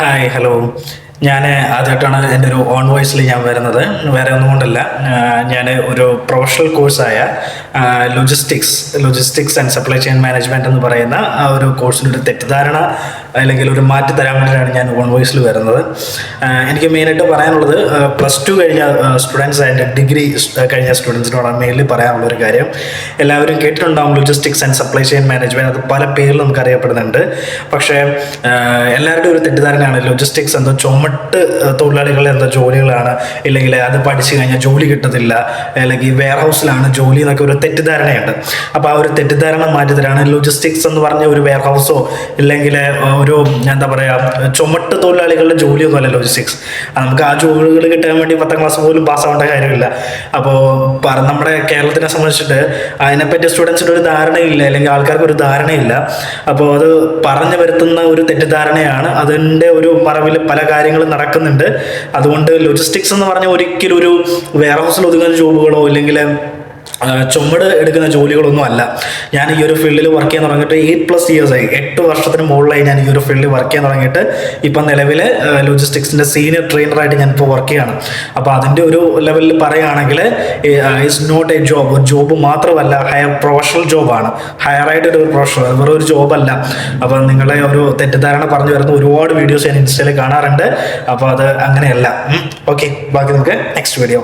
Hi hello. ഞാൻ ആദ്യമായിട്ടാണ് എൻ്റെ ഒരു ഓൺ വോയിസിൽ ഞാൻ വരുന്നത്. വേറെ ഒന്നും കൊണ്ടല്ല, ഞാൻ ഒരു പ്രൊഫഷണൽ കോഴ്സായ logistics and supply chain management എന്ന് പറയുന്ന ആ ഒരു കോഴ്സിനൊരു തെറ്റിദ്ധാരണ അല്ലെങ്കിൽ ഒരു മാറ്റി തരാൻ വേണ്ടിയിട്ടാണ് ഞാൻ ഓൺ വോയിസിൽ വരുന്നത്. എനിക്ക് മെയിനായിട്ട് പറയാനുള്ളത് +2 കഴിഞ്ഞ സ്റ്റുഡൻസ് ആൻഡ് ഡിഗ്രി കഴിഞ്ഞ സ്റ്റുഡൻസിനോടാണ് മെയിൻലി പറയാനുള്ളൊരു കാര്യം. എല്ലാവരും കേട്ടിട്ടുണ്ടാകും logistics and supply chain management, അത് പല പേരിൽ നമുക്ക് അറിയപ്പെടുന്നുണ്ട്. പക്ഷേ എല്ലാവരുടെയും ഒരു തെറ്റിദ്ധാരണയാണ് ലോജിസ്റ്റിക്സ് എന്തോ തൊഴിലാളികളുടെ എന്തോ ജോലികളാണ്, ഇല്ലെങ്കിൽ അത് പഠിച്ചു കഴിഞ്ഞാൽ ജോലി കിട്ടത്തില്ല, അല്ലെങ്കിൽ വെയർ ഹൗസിലാണ് ജോലി എന്നൊക്കെ ഒരു തെറ്റിദ്ധാരണയുണ്ട്. അപ്പോൾ ആ ഒരു തെറ്റിദ്ധാരണ മാറ്റി തരാണ്. ലോജിസ്റ്റിക്സ് എന്ന് പറഞ്ഞ ഒരു വെയർ ഹൗസോ ഇല്ലെങ്കിൽ ഒരു എന്താ പറയുക തൊഴിലാളികളുടെ ജോലിയൊന്നുമല്ല ലോജിസ്റ്റിക്സ്. നമുക്ക് ആ ജോലികൾ കിട്ടാൻ വേണ്ടി 10ാം ക്ലാസ് പോലും പാസ്സാവേണ്ട കാര്യമില്ല. അപ്പോൾ നമ്മുടെ കേരളത്തിനെ സംബന്ധിച്ചിട്ട് അതിനെപ്പറ്റി സ്റ്റുഡൻസിന് ഒരു ധാരണയില്ല, അല്ലെങ്കിൽ ആൾക്കാർക്ക് ഒരു ധാരണയില്ല. അപ്പോൾ അത് പറഞ്ഞു വരുത്തുന്ന ഒരു തെറ്റിദ്ധാരണയാണ്. അതിൻ്റെ ഒരു മറവിൽ പല കാര്യങ്ങളും നടക്കുന്നുണ്ട്. അതുകൊണ്ട് ലോജിസ്റ്റിക്സ് എന്ന് പറഞ്ഞാൽ ഒരിക്കലും ഒരു വെയർ ഹൗസിൽ ഒതുങ്ങുന്ന ജോബുകളോ ഇല്ലെങ്കിൽ ചുമട് എടുക്കുന്ന ജോലികളൊന്നും അല്ല. ഞാൻ ഈ ഒരു ഫീൽഡിൽ വർക്ക് ചെയ്യാൻ തുടങ്ങിയിട്ട് 8+ ഇയേഴ്സായി, 8 വർഷത്തിന് മുകളിലായി ഞാൻ ഈ ഒരു ഫീൽഡിൽ വർക്ക് ചെയ്യാൻ തുടങ്ങിയിട്ട്. ഇപ്പം നിലവിൽ ലോജിസ്റ്റിക്സിൻ്റെ സീനിയർ ട്രെയിനറായിട്ട് ഞാനിപ്പോൾ വർക്ക് ചെയ്യണം. അപ്പോൾ അതിൻ്റെ ഒരു ലെവലിൽ പറയുകയാണെങ്കിൽ ഇറ്റ്സ് നോട്ട് എ ജോബ്. ഒരു ജോബ് മാത്രമല്ല, പ്രൊഫഷണൽ ജോബാണ്. ഹയറായിട്ടൊരു പ്രൊഫഷണൽ, വേറെ ഒരു ജോബല്ല. അപ്പോൾ നിങ്ങളെ ഒരു തെറ്റിദ്ധാരണ പറഞ്ഞു വരുന്ന ഒരുപാട് വീഡിയോസ് ഞാൻ ഇൻസ്റ്റയിൽ കാണാറുണ്ട്. അപ്പോൾ അത് അങ്ങനെയല്ല. ഓക്കെ, ബാക്കി നമുക്ക് നെക്സ്റ്റ് വീഡിയോ.